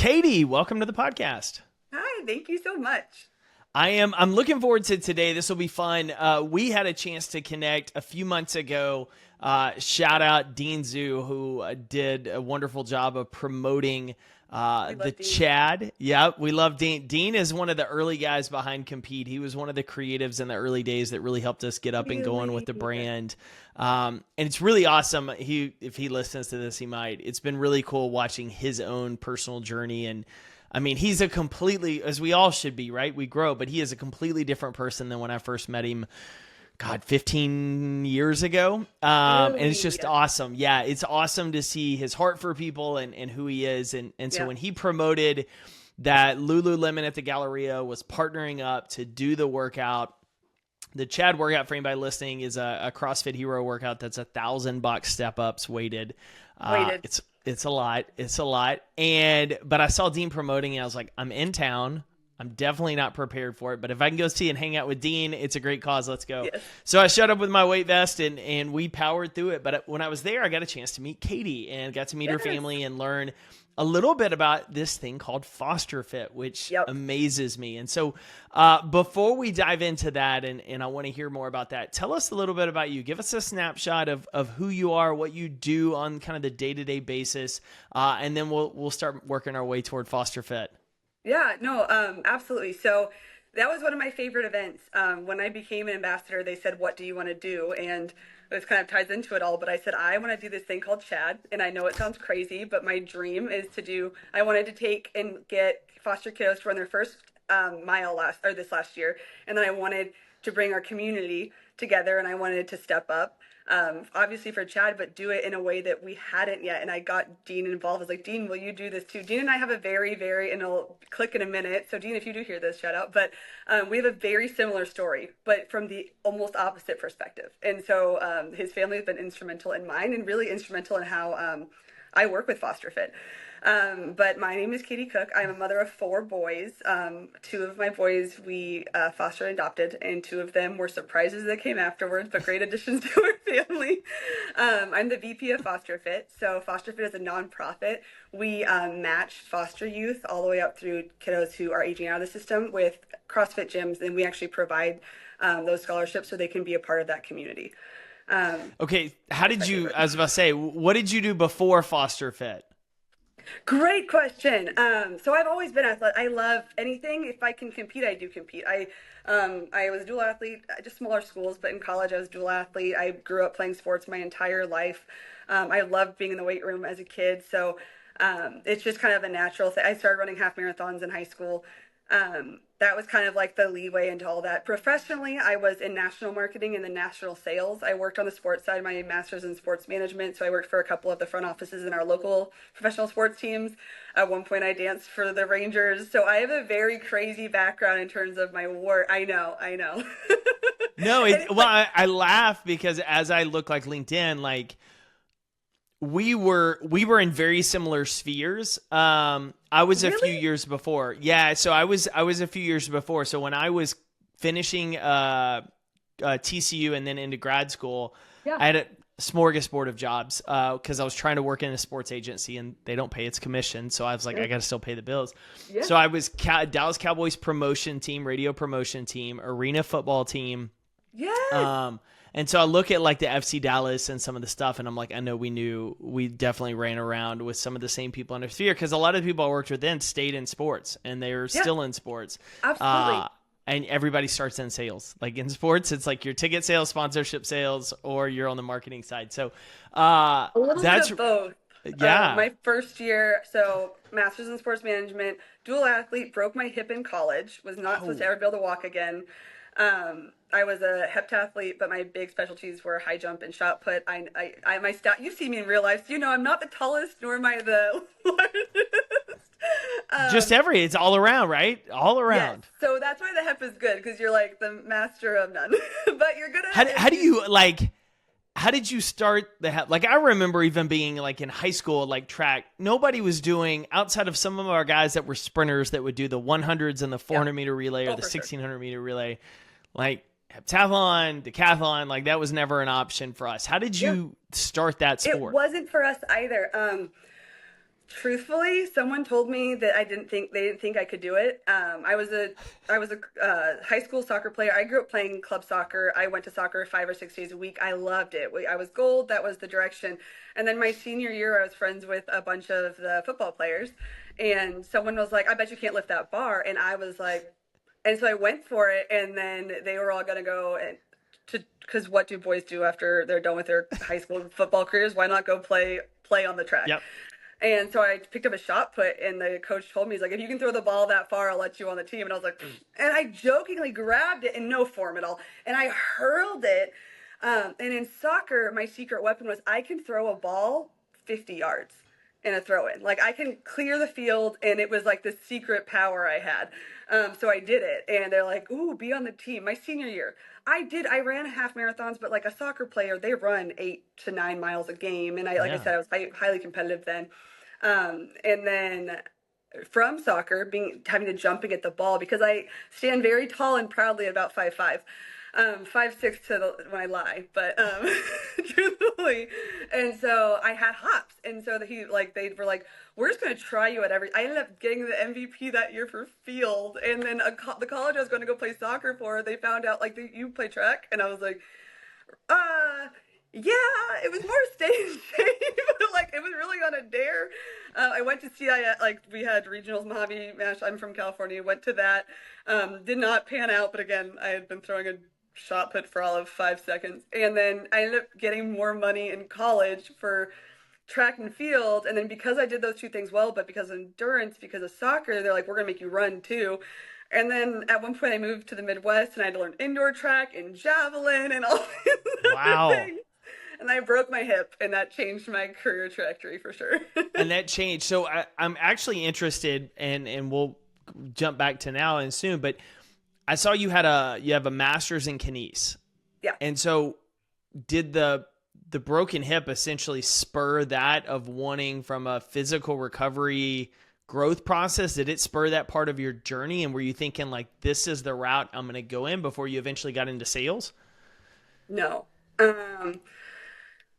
Katie, welcome to the podcast. Hi, thank you so much. I'm looking forward to today. This will be fun. We had a chance to connect a few months ago. Shout out Dean Zhu, who did a wonderful job of promoting the Dean. Chad. Yeah, we love Dean. Dean is one of the early guys behind Compete. He was one of the creatives in the early days that really helped us get up and going with the brand. And it's really awesome. If he listens to this, he might. It's been really cool watching his own personal journey. And I mean, he's a completely, as we all should be, right? We grow, but he is a completely different person than when I first met him, God, 15 years ago. And it's just awesome. Yeah, it's awesome to see his heart for people and who he is. And so when he promoted that Lululemon at the Galleria was partnering up to do the workout, the Chad workout, for anybody listening, is a CrossFit Hero workout that's 1,000 box step ups weighted. It's a lot. It's a lot. But I saw Dean promoting it. I was like, I'm in town. I'm definitely not prepared for it, but if I can go see and hang out with Dean, it's a great cause. Let's go. Yes. So I showed up with my weight vest and we powered through it. But when I was there, I got a chance to meet Katie and got to meet her family and learn a little bit about this thing called Foster Fit, which amazes me. And so before we dive into that, and I want to hear more about that, tell us a little bit about you. Give us a snapshot of who you are, what you do on kind of the day-to-day basis, and then we'll start working our way toward Foster Fit. Yeah, no, absolutely. So that was one of my favorite events. When I became an ambassador, they said, what do you want to do? And this kind of ties into it all, but I said, I want to do this thing called Chad. And I know it sounds crazy, but my dream is I wanted to take and get foster kiddos to run their first mile this last year. And then I wanted to bring our community together and I wanted to step up. Obviously for Chad, but do it in a way that we hadn't yet. And I got Dean involved. I was like, Dean, will you do this too? Dean and I have a very, and it'll click in a minute. So Dean, if you do hear this, shout out. But we have a very similar story, but from the almost opposite perspective. And so his family has been instrumental in mine and really instrumental in how I work with Foster Fit. But my name is Katie Cook. I'm a mother of 4 boys. 2 of my boys we fostered and adopted, and 2 of them were surprises that came afterwards, but great additions to our family. I'm the VP of Foster Fit. So Foster Fit is a nonprofit. We match foster youth all the way up through kiddos who are aging out of the system with CrossFit gyms, and we actually provide those scholarships so they can be a part of that community. Okay, I was about to say, what did you do before Foster Fit? Great question. So I've always been athletic. I love anything. If I can compete, I do compete. I was a dual athlete, just smaller schools, but in college I was a dual athlete. I grew up playing sports my entire life. I loved being in the weight room as a kid. So it's just kind of a natural thing. I started running half marathons in high school. That was kind of like the leeway into all that. Professionally, I was in national marketing and then national sales. I worked on the sports side, my master's in sports management. So I worked for a couple of the front offices in our local professional sports teams. At one point I danced for the Rangers. So I have a very crazy background in terms of my work. I know. No, I laugh because as I look like LinkedIn, like we were in very similar spheres. I was a few years before. Yeah. So I was a few years before. So when I was finishing TCU and then into grad school, I had a smorgasbord of jobs because I was trying to work in a sports agency and they don't pay its commission. So I was like, I got to still pay the bills. Yeah. So I was Dallas Cowboys promotion team, radio promotion team, arena football team. Yeah. And so I look at like the FC Dallas and some of the stuff, and I'm like, I know we definitely ran around with some of the same people in our sphere because a lot of the people I worked with then stayed in sports and they're still in sports. Absolutely. And everybody starts in sales. Like in sports, it's like your ticket sales, sponsorship sales, or you're on the marketing side. So a little bit of both. Yeah. My first year, so master's in sports management, dual athlete, broke my hip in college, was not supposed to ever be able to walk again. I was a heptathlete, but my big specialties were high jump and shot put. You see me in real life, so you know I'm not the tallest, nor am I the largest. It's all around, right? All around. Yes. So that's why the hep is good, because you're like the master of none, but you're good at it. How did you start the hep? Like I remember even being like in high school, like track, nobody was doing outside of some of our guys that were sprinters that would do the 100s and the 400 meter relay or the 1600 meter relay, like heptathlon, decathlon, like that was never an option for us. How did you start that sport? It wasn't for us either. Truthfully, someone told me that they didn't think I could do it. I was a high school soccer player. I grew up playing club soccer. I went to soccer 5 or 6 days a week. I loved it. I was gold. That was the direction. And then my senior year, I was friends with a bunch of the football players, and someone was like, "I bet you can't lift that bar," and I was like, and so I went for it, and then they were all gonna go and to because what do boys do after they're done with their high school football careers? Why not go play on the track? Yep. And so I picked up a shot put, and the coach told me, he's like, if you can throw the ball that far, I'll let you on the team. And I was like, and I jokingly grabbed it in no form at all, and I hurled it. And in soccer, my secret weapon was I can throw a ball 50 yards in a throw in. Like I can clear the field, and it was like the secret power I had. So I did it, and they're like, ooh, be on the team. My senior year, I ran half marathons, but like a soccer player, they run 8 to 9 miles a game. And like I Yeah. said, I was highly competitive then. And then from soccer, being having to jump and get the ball because I stand very tall and proudly at about 5'5". 5'6" when I lie, but truthfully, and so I had hops, and so they were like, we're just gonna try you at every. I ended up getting the MVP that year for field, and then the college I was going to go play soccer for, they found out like you play track, and I was like, yeah, it was more stay in shape, but like it was really on a dare. I went to CIS, like we had regionals, Mojave Mash. I'm from California. Went to that. Did not pan out, but again, I had been throwing a shot put for all of 5 seconds, and then I ended up getting more money in college for track and field. And then because I did those two things well, but because of endurance, because of soccer, they're like, we're gonna make you run too. And then at one point I moved to the Midwest and I had to learn indoor track and javelin and all these other Wow. things. And I broke my hip, and that changed my career trajectory for sure. And that changed. So I'm actually interested, and we'll jump back to now and soon, but I saw you have a master's in kines. Yeah. And so did the broken hip essentially spur that of wanting from a physical recovery growth process? Did it spur that part of your journey? And were you thinking like, this is the route I'm going to go in before you eventually got into sales? No.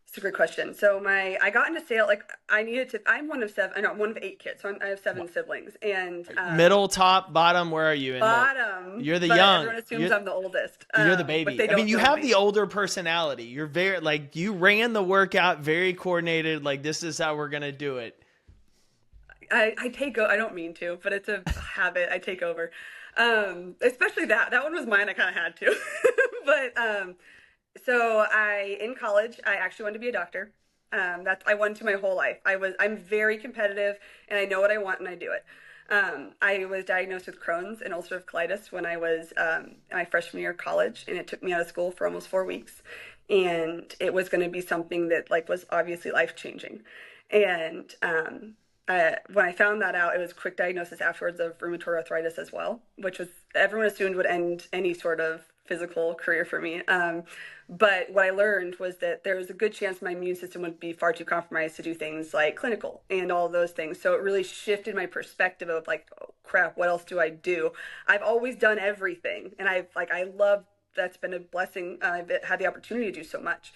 It's a great question. So I got into sales, like I needed to, I'm one of seven, I know, I'm one of 8 kids. So I have 7 siblings, and, Middle, top, bottom, where are you? bottom, You're the but young. everyone assumes I'm the oldest. You're the But baby. they I mean, don't you know have me. the older personality. You're very, like, you ran the workout very coordinated. Like, this is how we're going to do it. I don't mean to, but it's a habit. I take over. Especially that one was mine. I kind of had to. But so in college, I actually wanted to be a doctor. I wanted to my whole life. I'm very competitive, and I know what I want, and I do it. I was diagnosed with Crohn's and ulcerative colitis when I was my freshman year of college, and it took me out of school for almost 4 weeks. And it was going to be something that like was obviously life changing. And when I found that out, it was a quick diagnosis afterwards of rheumatoid arthritis as well, which was everyone assumed would end any sort of physical career for me. But what I learned was that there was a good chance my immune system would be far too compromised to do things like clinical and all of those things. So it really shifted my perspective of like, oh, crap, what else do I do? I've always done everything, and I love that's been a blessing. I've had the opportunity to do so much.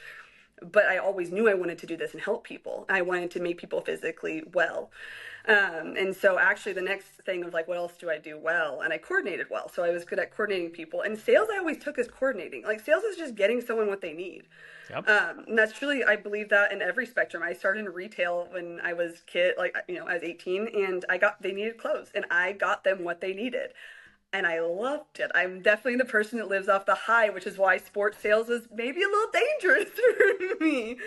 But I always knew I wanted to do this and help people. I wanted to make people physically well. And so actually the next thing was like, what else do I do well? And I coordinated well. So I was good at coordinating people. And sales I always took as coordinating. Like sales is just getting someone what they need. Yep. And that's truly, I believe that in every spectrum. I started in retail when I was I was 18, and they needed clothes, and I got them what they needed. And I loved it. I'm definitely the person that lives off the high, which is why sports sales is maybe a little dangerous for me.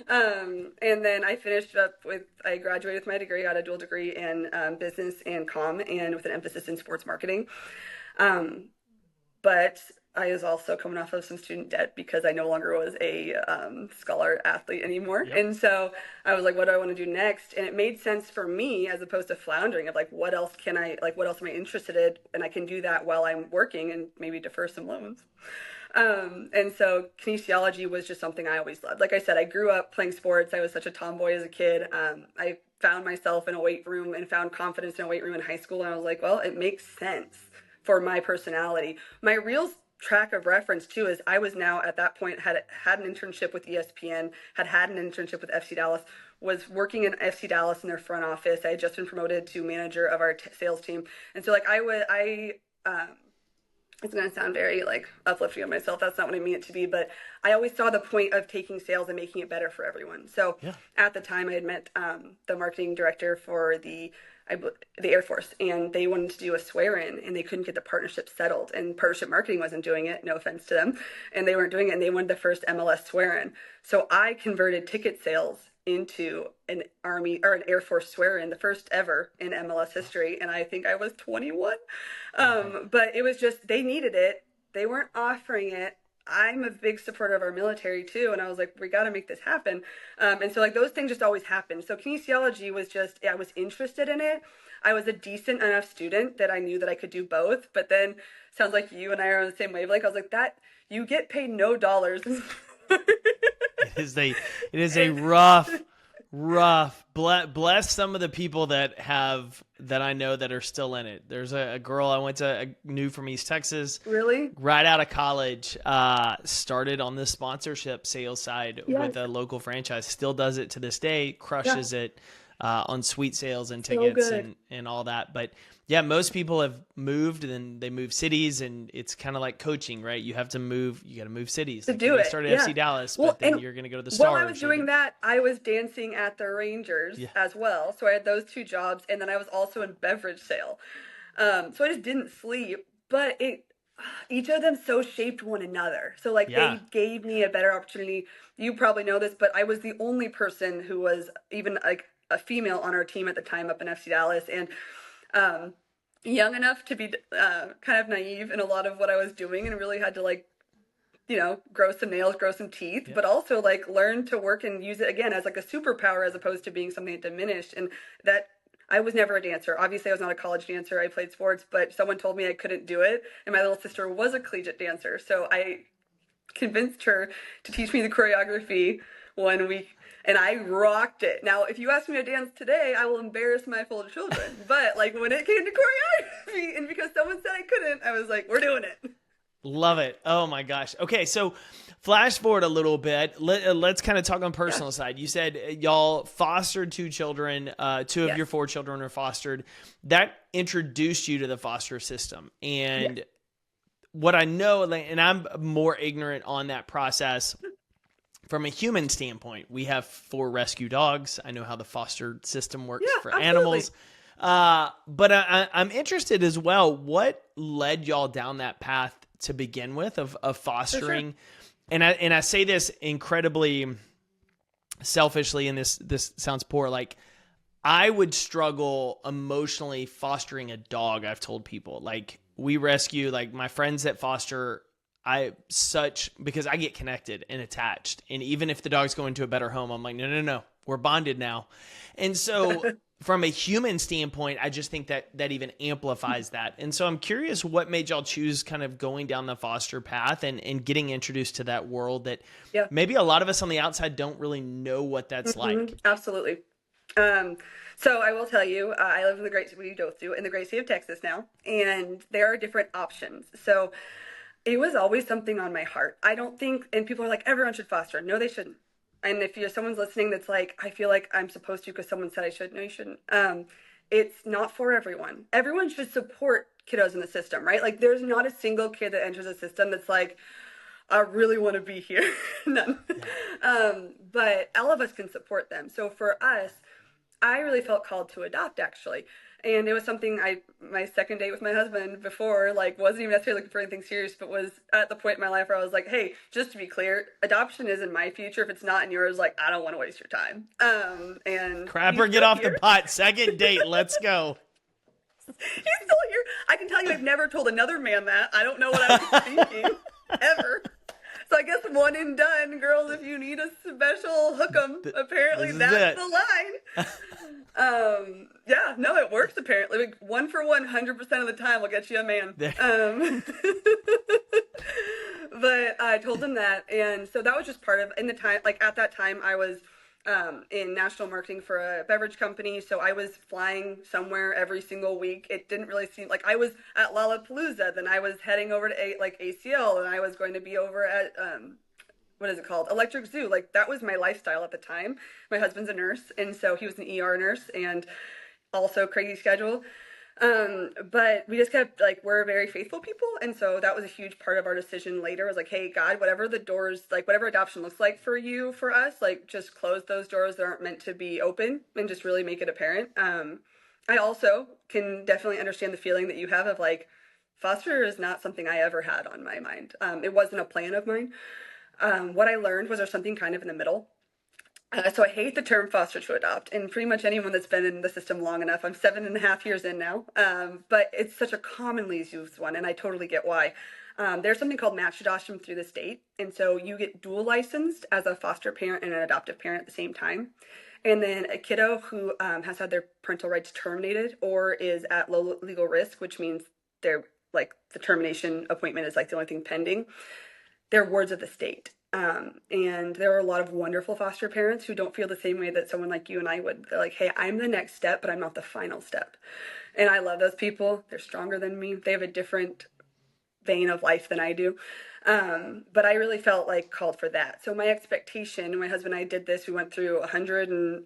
And then I graduated with my degree, got a dual degree in business and comm, and with an emphasis in sports marketing. But I was also coming off of some student debt because I no longer was a scholar athlete anymore. Yep. And so I was like, what do I want to do next? And it made sense for me as opposed to floundering of like, what else am I interested in? And I can do that while I'm working and maybe defer some loans. And so kinesiology was just something I always loved. Like I said, I grew up playing sports. I was such a tomboy as a kid. I found myself in a weight room and found confidence in a weight room in high school. And I was like, well, it makes sense for my personality. My real track of reference too is I was now at that point had an internship with ESPN, had an internship with FC Dallas, was working in FC Dallas in their front office. I had just been promoted to manager of our sales team. And so like it's going to sound very like uplifting of myself. That's not what I mean it to be, but I always saw the point of taking sales and making it better for everyone. So Yeah. at the time I had met the marketing director for the Air Force, and they wanted to do a swear-in, and they couldn't get the partnership settled, and partnership marketing wasn't doing it, no offense to them, and they weren't doing it, and they wanted the first MLS swear-in. So I converted ticket sales into an Army or an Air Force swear-in, the first ever in MLS history, and I think I was 21. But it was just, they needed it. They weren't offering it. I'm a big supporter of our military too, and I was like, we got to make this happen. And so like those things just always happen. So kinesiology was just, I was interested in it. I was a decent enough student that I knew that I could do both. But then sounds like you and I are on the same wavelength. I was like, that you get paid no dollars. It is a rough. Bless some of the people that I know that are still in it. There's a girl I knew from East Texas. Really? Right out of college, started on the sponsorship sales side with a local franchise. Still does it to this day. Crushes it on suite sales and tickets and all that. But yeah, most people have moved, and then they move cities, and it's kind of like coaching, right? You have to move. You got to move cities to do it. Started FC Dallas, but then you're going to go to the Stars. While I was doing that, I was dancing at the Rangers as well. So I had those two jobs, and then I was also in beverage sale. So I just didn't sleep, but each of them so shaped one another. So like they gave me a better opportunity. You probably know this, but I was the only person who was even like a female on our team at the time up in FC Dallas, and young enough to be kind of naive in a lot of what I was doing, and really had to like, grow some nails, grow some teeth, but also like learn to work and use it again as like a superpower as opposed to being something that diminished. And that I was never a dancer. Obviously I was not a college dancer. I played sports, but someone told me I couldn't do it. And my little sister was a collegiate dancer. So I convinced her to teach me the choreography one week, and I rocked it. Now, if you ask me to dance today, I will embarrass my full children. But like when it came to choreography, and because someone said I couldn't, I was like, we're doing it. Love it. Oh my gosh. Okay, so flash forward a little bit. Let's kind of talk on personal side. You said y'all fostered two children. Two of your four children were fostered. That introduced you to the foster system. And what I know, and I'm more ignorant on that process, from a human standpoint, we have 4 rescue dogs. I know how the foster system works for animals. But I'm interested as well. What led y'all down that path to begin with of fostering? And I say this incredibly selfishly, and this sounds poor. Like, I would struggle emotionally fostering a dog. I've told people, like, we rescue, like my friends that foster, because I get connected and attached. And even if the dog's going to a better home, I'm like, no, we're bonded now. And so from a human standpoint, I just think that even amplifies that. And so I'm curious what made y'all choose kind of going down the foster path and getting introduced to that world that maybe a lot of us on the outside don't really know what that's like. Absolutely. So I will tell you, I live in the great state of Texas now, and there are different options. So it was always something on my heart. I don't think, and people are like, everyone should foster. No, they shouldn't. And if someone's listening that's like, I feel like I'm supposed to because someone said I should. No, you shouldn't. It's not for everyone. Everyone should support kiddos in the system, right? Like there's not a single kid that enters a system that's like, I really want to be here. None. But all of us can support them. So for us, I really felt called to adopt, actually. And it was something my second date with my husband before, like, wasn't even necessarily looking for anything serious, but was at the point in my life where I was like, hey, just to be clear, adoption is in my future. If it's not in yours, like, I don't want to waste your time. And Crapper, get off the pot. Second date. Let's go. He's still here. I can tell you I've never told another man that. I don't know what I was thinking, ever. So I guess one and done, girls, if you need a special hook 'em, apparently that's the line. No, it works apparently. Like 1 for 100% of the time will get you a man. But I told him that, and so that was just part of, in the time, like at that time I was in national marketing for a beverage company, so I was flying somewhere every single week. It didn't really seem like I was at Lollapalooza, then I was heading over to ACL, and I was going to be over at what is it called? Electric Zoo. Like that was my lifestyle at the time. My husband's a nurse, and so he was an ER nurse and also crazy schedule. But we just kept like we're very faithful people, and so that was a huge part of our decision later. Was like, hey God, whatever the doors, like whatever adoption looks like for you, for us, like just close those doors that aren't meant to be open, and just really make it apparent. I also can definitely understand the feeling that you have of like foster is not something I ever had on my mind. It wasn't a plan of mine. What I learned was there's something kind of in the middle. So I hate the term foster to adopt, and pretty much anyone that's been in the system long enough. I'm 7.5 years in now, but it's such a commonly used one, and I totally get why. There's something called match adoption through the state, and so you get dual licensed as a foster parent and an adoptive parent at the same time. And then a kiddo who has had their parental rights terminated or is at low legal risk, which means they're like the termination appointment is like the only thing pending. They're wards of the state. And there are a lot of wonderful foster parents who don't feel the same way that someone like you and I would. They're like, hey, I'm the next step, but I'm not the final step. And I love those people. They're stronger than me. They have a different vein of life than I do. But I really felt like called for that. So my expectation, my husband and I did this. We went through 100 and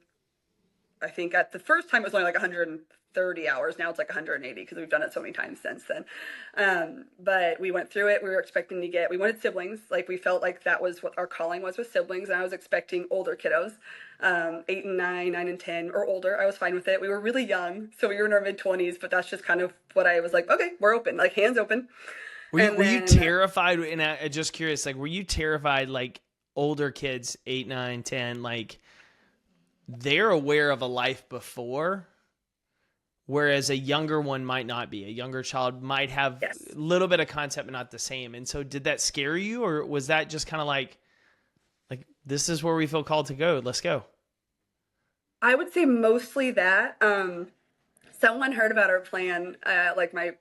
I think at the first time it was only like 130 hours. Now it's like 180 because we've done it so many times since then. But we went through it. We were expecting to we wanted siblings. Like we felt like that was what our calling was with siblings. And I was expecting older kiddos, 8 and 9, 9 and 10 or older. I was fine with it. We were really young. So we were in our mid-20s, but that's just kind of what I was like, okay, we're open, like hands open. Were you terrified? And I just curious, like, were you terrified, like older kids, 8, 9, 10, like they're aware of a life before, whereas a younger one might not be. A younger child might have a little bit of concept, but not the same. And so did that scare you, or was that just kind of like, this is where we feel called to go. Let's go. I would say mostly that. Someone heard about our plan, like my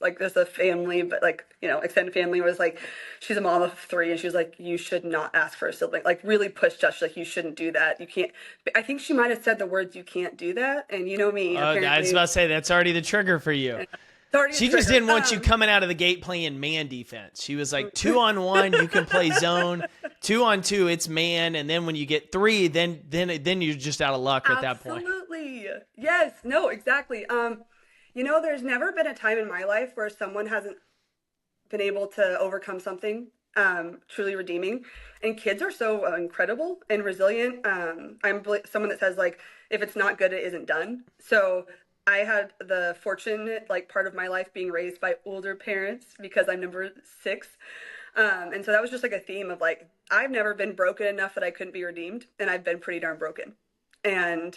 like there's a family, but like, you know, extended family was like, she's a mom of 3 and she was like, you should not ask for a sibling, like really pushed us, like you shouldn't do that, you can't. I think she might have said the words, you can't do that, and you know me. I was about to say that's already the trigger for you. She just didn't want you coming out of the gate playing man defense. She was like, 2-on-1 you can play zone, 2-on-2 it's man, and then when you get 3, then you're just out of luck at that point. Absolutely. Yes. No, exactly. You know, there's never been a time in my life where someone hasn't been able to overcome something truly redeeming. And kids are so incredible and resilient. I'm someone that says, like, if it's not good, it isn't done. So I had the fortunate, like, part of my life being raised by older parents because I'm number 6. And so that was just like a theme of, like, I've never been broken enough that I couldn't be redeemed. And I've been pretty darn broken. And,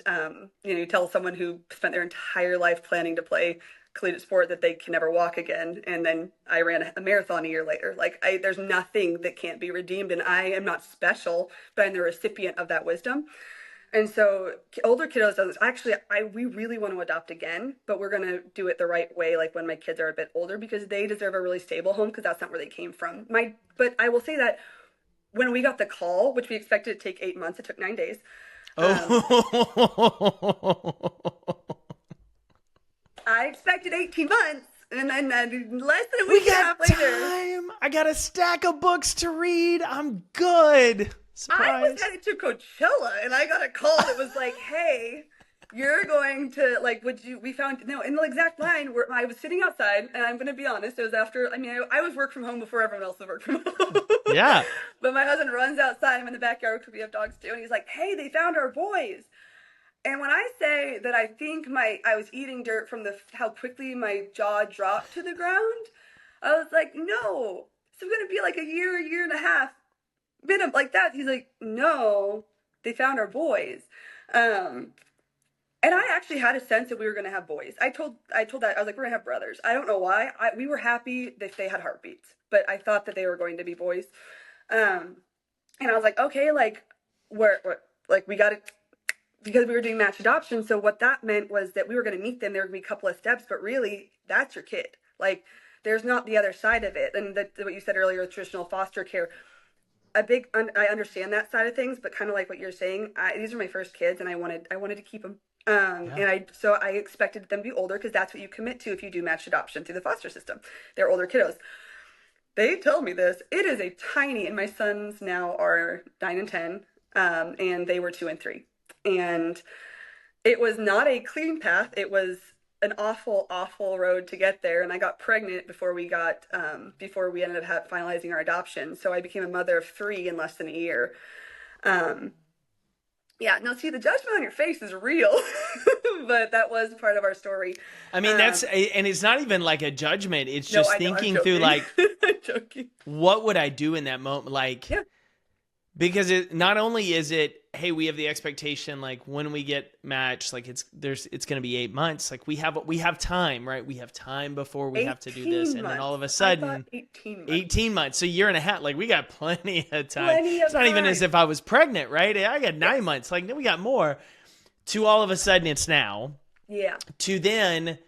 you know, you tell someone who spent their entire life planning to play collegiate sport that they can never walk again. And then I ran a marathon a year later. Like, there's nothing that can't be redeemed. And I am not special, but I'm the recipient of that wisdom. And so older kiddos, actually, we really want to adopt again, but we're going to do it the right way, like when my kids are a bit older, because they deserve a really stable home, because that's not where they came from. But I will say that when we got the call, which we expected to take 8 months, it took 9 days. I expected 18 months, and then less than a week and a half later. Time. I got a stack of books to read. I'm good. Surprise. I was headed to Coachella, and I got a call that was like, hey, you're going to, like, we found, no, in the exact line where I was sitting outside, and I'm going to be honest, it was after, I was work from home before everyone else was work from home. Yeah. But my husband runs outside, I'm in the backyard because we have dogs too, and he's like, hey, they found our boys. And when I say that I think I was eating dirt from how quickly my jaw dropped to the ground, I was like, no, it's going to be like a year and a half, minimum, like that. He's like, no, they found our boys. And I actually had a sense that we were going to have boys. I told that, I was like, we're going to have brothers. I don't know why. We were happy that they had heartbeats, but I thought that they were going to be boys. And I was like, okay, like, we got to, because we were doing match adoption. So what that meant was that we were going to meet them. There were going to be a couple of steps, but really, that's your kid. Like, there's not the other side of it. And what you said earlier, traditional foster care, I understand that side of things, but kind of like what you're saying, these are my first kids, and I wanted to keep them. And so I expected them to be older, because that's what you commit to if you do match adoption through the foster system. They're older kiddos. they told me this. It is a tiny, and my sons now are 9 and 10, and they were 2 and 3. And it was not a clean path. It was an awful, awful road to get there. And I got pregnant before we ended up finalizing our adoption. So I became a mother of 3 in less than a year. Um, yeah, no, see, the judgment on your face is real, but that was part of our story. I mean, and it's not even like a judgment. It's No, just I know, I'm thinking through, joking. like, I'm joking. what would I do in that moment? Like, Yeah. because it not only is it, hey, we have the expectation, like when we get matched, like it's going to be 8 months. Like we have time, right? We have time before we have to do this. 18 And then all of a months. sudden, 18 months. 18 months, so a year and a half, like we got plenty of time. Plenty of It's not even as time. if I was pregnant, right? I got 9 months. Like, we got more. To all of a sudden it's now. Yeah. To then,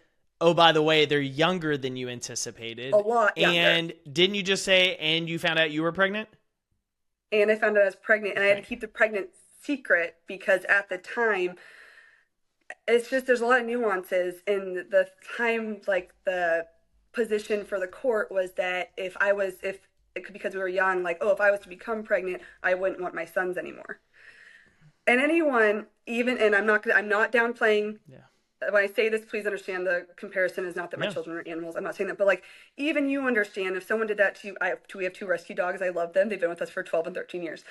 oh, by the way, they're younger than you anticipated. A lot younger. And didn't you just say, and you found out you were pregnant? And I found out I was pregnant, and I had to keep the pregnant secret because at the time, it's just there's a lot of nuances in the time. Like the position for the court was that because we were young, like, oh, if I was to become pregnant, I wouldn't want my sons anymore. And anyone, and I'm not downplaying. Yeah. When I say this, please understand the comparison is not that my children are animals. I'm not saying that, but like, even you understand if someone did that to you. We have 2 rescue dogs. I love them. They've been with us for 12 and 13 years.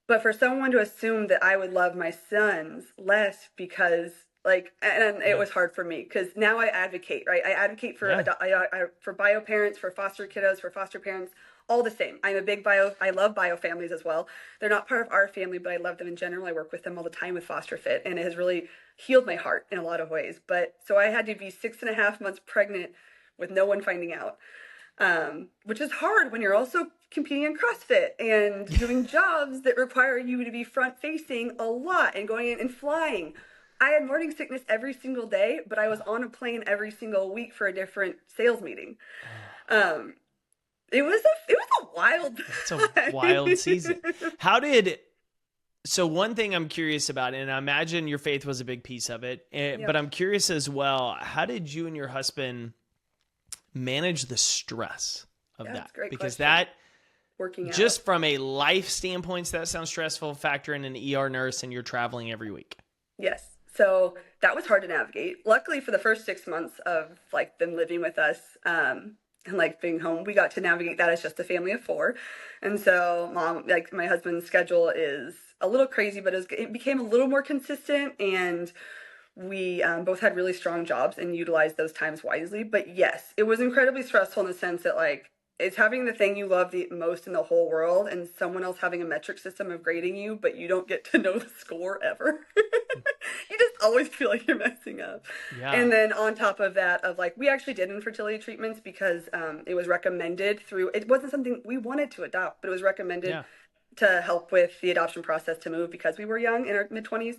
But for someone to assume that I would love my sons less because, like, and it was hard for me because now I advocate, right? I advocate for for bio parents, for foster kiddos, for foster parents, all the same. I'm a big I love bio families as well. They're not part of our family, but I love them in general. I work with them all the time with Foster Fit, and it has really healed my heart in a lot of ways. But so I had to be 6.5 months pregnant with no one finding out, which is hard when you're also competing in CrossFit and doing jobs that require you to be front facing a lot and going in and flying. I had morning sickness every single day, but I was on a plane every single week for a different sales meeting. It was a wild It's a wild season. So one thing I'm curious about, and I imagine your faith was a big piece of it, but I'm curious as well, how did you and your husband manage the stress of that? That's a great because question. that, Working out. just from a life standpoint, that sounds stressful. Factor in an ER nurse and you're traveling every week. Yes. So that was hard to navigate. Luckily for the first 6 months of like them living with us, and like being home, we got to navigate that as just a family of 4. And so my husband's schedule is a little crazy, but it became a little more consistent, and we both had really strong jobs and utilized those times wisely. But yes, it was incredibly stressful in the sense that like it's having the thing you love the most in the whole world and someone else having a metric system of grading you, but you don't get to know the score ever. You just always feel like you're messing up. Yeah. And then on top of that, we actually did infertility treatments because it was recommended it wasn't something we wanted to adopt, but it was recommended to help with the adoption process to move because we were young in our mid-20s.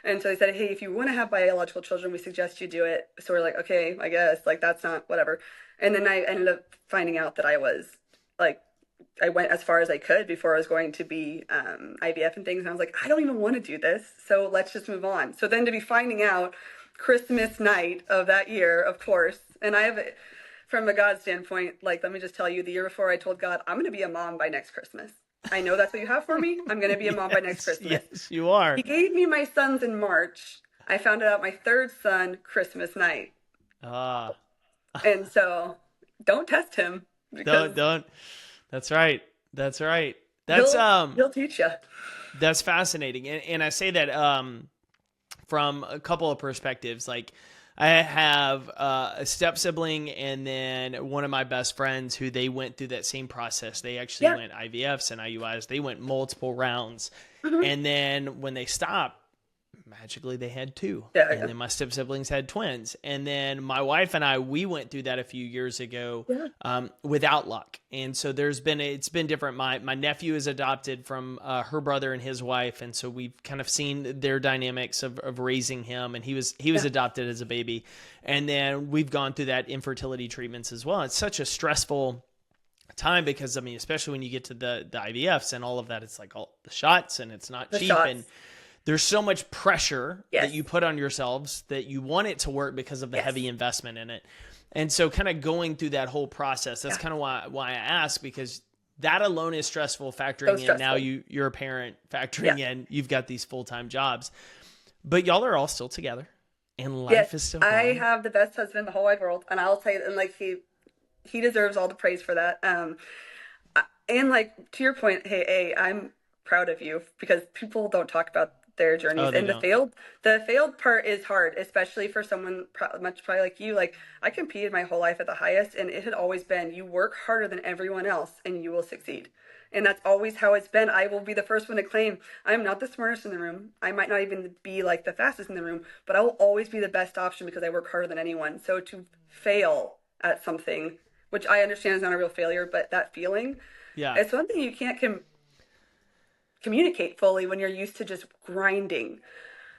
And so they said, hey, if you want to have biological children, we suggest you do it. So we're like, okay, I guess, like, that's not whatever. And then I ended up finding out that I went as far as I could before I was going to be IVF and things. And I was like, I don't even want to do this. So let's just move on. So then to be finding out Christmas night of that year, of course, and from a God standpoint, like, let me just tell you, the year before I told God, I'm going to be a mom by next Christmas. I know that's what you have for me. I'm going to be a mom by next Christmas. Yes, you are. He gave me my sons in March. I found out my 3rd son Christmas night. And so don't test him. Don't. That's right. That's right. He'll teach you. That's fascinating. And I say that from a couple of perspectives. Like, I have a step sibling and then one of my best friends who they went through that same process. They actually went IVFs and IUIs. They went multiple rounds. Mm-hmm. And then when they stopped, magically they had 2. And then my step siblings had twins. And then my wife and I, we went through that a few years ago without luck. And so it's been different. My nephew is adopted from her brother and his wife. And so we've kind of seen their dynamics of raising him. And he was adopted as a baby. And then we've gone through that infertility treatments as well. It's such a stressful time because, I mean, especially when you get to the IVFs and all of that, it's like all the shots and it's not cheap. And there's so much pressure that Yes. you put on yourselves that you want it to work because of the Yes. heavy investment in it. And so kind of going through that whole process, that's Yeah. kind of why I ask, because that alone is stressful, So factoring in now stressful. you're a parent, factoring Yeah. in you've got these full-time jobs, but y'all are all still together and Yes. life is still I going. have the best husband in the whole wide world, and I'll say, and like he deserves all the praise for that. And like to your point, hey, I'm proud of you because people don't talk about their Oh, journeys, they and don't. the failed part is hard, especially for someone much probably like you. Like I competed my whole life at the highest, and it had always been you work harder than everyone else, and you will succeed. And that's always how it's been. I will be the first one to claim I'm not the smartest in the room. I might not even be like the fastest in the room, but I will always be the best option because I work harder than anyone. So to fail at something, which I understand is not a real failure, but that feeling, Yeah. it's something you can't communicate fully when you're used to just grinding. You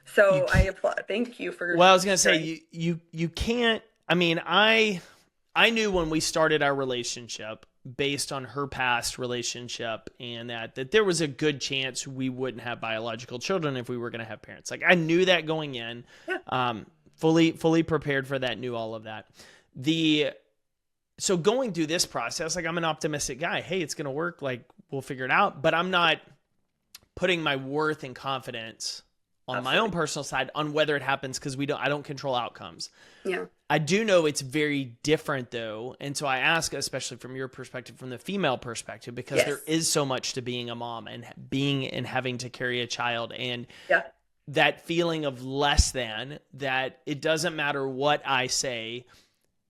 So I can't, applaud. Thank you for well, I was going to say sharing. you can't, I mean, I knew when we started our relationship based on her past relationship and that there was a good chance we wouldn't have biological children if we were going to have parents. Like I knew that going in, Yeah. fully prepared for that, knew all of that. So going through this process, like I'm an optimistic guy. Hey, it's going to work. Like we'll figure it out, but I'm not putting my worth and confidence on my own Absolutely. personal side on whether it happens. Cause I don't control outcomes. Yeah. I do know it's very different though. And so I ask, especially from your perspective, from the female perspective, because Yes. there is so much to being a mom and being and having to carry a child and Yeah. that feeling of less than, that it doesn't matter what I say,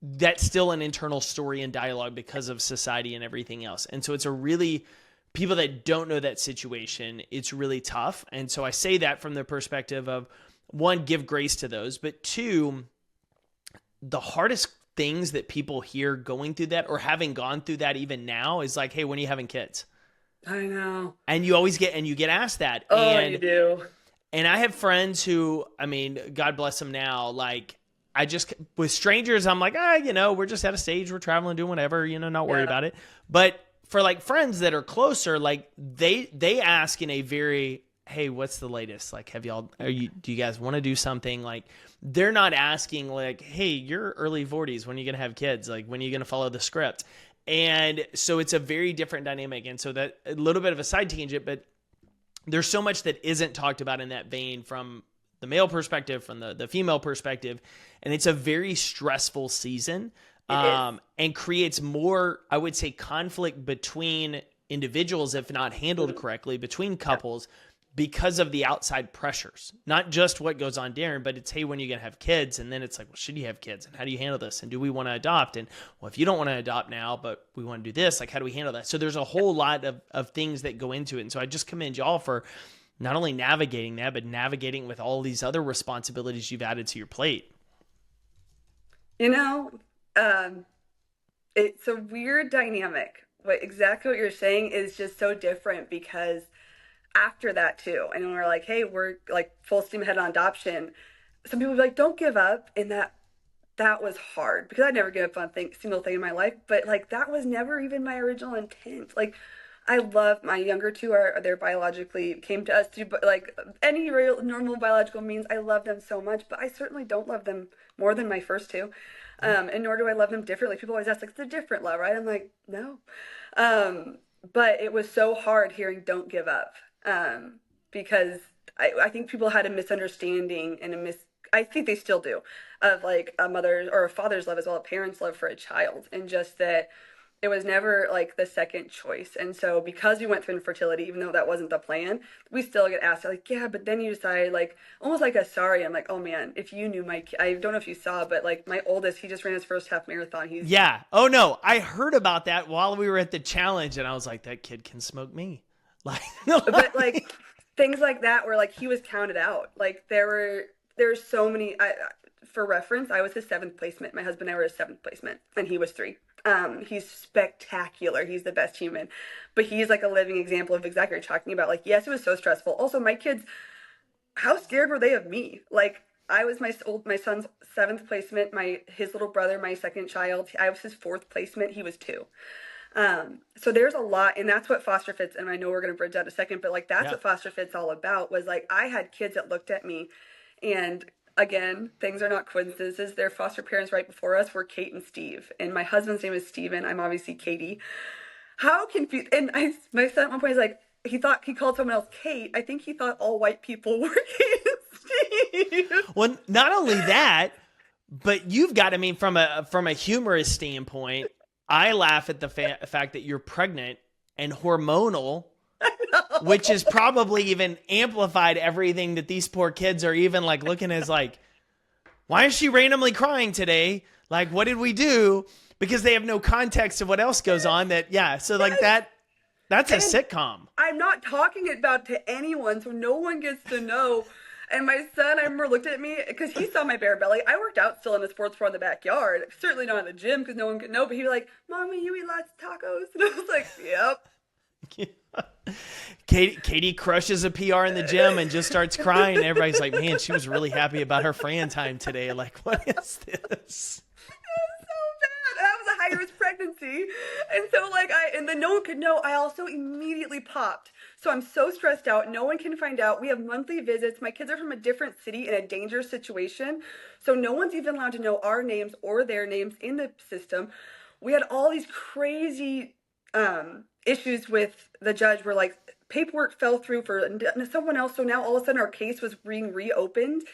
that's still an internal story and dialogue because of society and everything else. And so it's a really, people that don't know that situation, it's really tough. And so I say that from the perspective of one, give grace to those, but two, the hardest things that people hear going through that or having gone through that even now is like, hey, when are you having kids? I know. And you always get, and you get asked that. Oh, you do. And I have friends who, I mean, God bless them now. Like I just, with strangers, I'm like, we're just at a stage, we're traveling, doing whatever, not worry Yeah. about it. But for like friends that are closer, like they ask in a very, hey, what's the latest? Like, do you guys want to do something? Like, they're not asking like, hey, you're early 40s. When are you going to have kids? Like, when are you going to follow the script? And so it's a very different dynamic. And so that a little bit of a side tangent, but there's so much that isn't talked about in that vein from the male perspective, from the female perspective. And it's a very stressful season. It is. And creates more, I would say, conflict between individuals, if not handled correctly, between couples because of the outside pressures. Not just what goes on, Darren, but it's, hey, when are you going to have kids? And then it's like, well, should you have kids? And how do you handle this? And do we want to adopt? And well, if you don't want to adopt now, but we want to do this, like, how do we handle that? So there's a whole lot of things that go into it. And so I just commend y'all for not only navigating that, but navigating with all these other responsibilities you've added to your plate. You know, um, it's a weird dynamic. Exactly what you're saying is just so different because after that too, and we're like, hey, we're like full steam ahead on adoption. Some people be like, don't give up, and that was hard because I'd never give up on single thing in my life, but like that was never even my original intent. Like I love my younger two are they're biologically came to us through but like any real normal biological means. I love them so much, but I certainly don't love them more than my first two. And nor do I love them differently. People always ask like it's a different love, right? I'm like, no. But it was so hard hearing don't give up. Because I think people had a misunderstanding and I think they still do, of like a mother's or a father's love as well, a parent's love for a child, and just that it was never like the second choice. And so because we went through infertility, even though that wasn't the plan, we still get asked like, yeah, but then you decided like almost like a sorry. I'm like, oh man, if you knew I don't know if you saw, but like my oldest, he just ran his first half marathon. Yeah. Oh no, I heard about that while we were at the challenge, and I was like, that kid can smoke me. Like, But like things like that where like he was counted out. Like there's so many. For reference, I was his seventh placement. My husband and I were his seventh placement, and he was three. He's spectacular. He's the best human, but he's like a living example of exactly what you're talking about. Like, yes, it was so stressful. Also, my kids, how scared were they of me? Like, I was my son's seventh placement. His little brother, my second child, I was his fourth placement. He was two. So there's a lot, and that's what foster fits. And I know we're going to bridge that in a second, but like that's Yeah. what foster fits all about. Was like I had kids that looked at me, and again, things are not coincidences. Their foster parents right before us were Kate and Steve, and my husband's name is Steven. I'm obviously Katie. How confused! And my son at one point is like, he called someone else Kate. I think he thought all white people were Kate and Steve. Well, not only that, but you've got, I mean, from a humorous standpoint, I laugh at the fact that you're pregnant and hormonal, which is probably even amplified everything that these poor kids are even like looking as like, why is she randomly crying today? Like, what did we do? Because they have no context of what else goes on that, yeah. So like that's a sitcom. I'm not talking about to anyone, so no one gets to know. And my son, I remember, looked at me because he saw my bare belly. I worked out still in the sports bar in the backyard. Certainly not in the gym because no one could know. But he was like, "Mommy, you eat lots of tacos?" And I was like, "Yep." Katie crushes a PR in the gym and just starts crying. And everybody's like, man, she was really happy about her Fran time today. Like, what is this? That was a high risk pregnancy. And so like and then no one could know. I also immediately popped. So I'm so stressed out. No one can find out. We have monthly visits. My kids are from a different city in a dangerous situation. So no one's even allowed to know our names or their names in the system. We had all these crazy issues with the judge where like paperwork fell through for someone else. So now all of a sudden our case was being reopened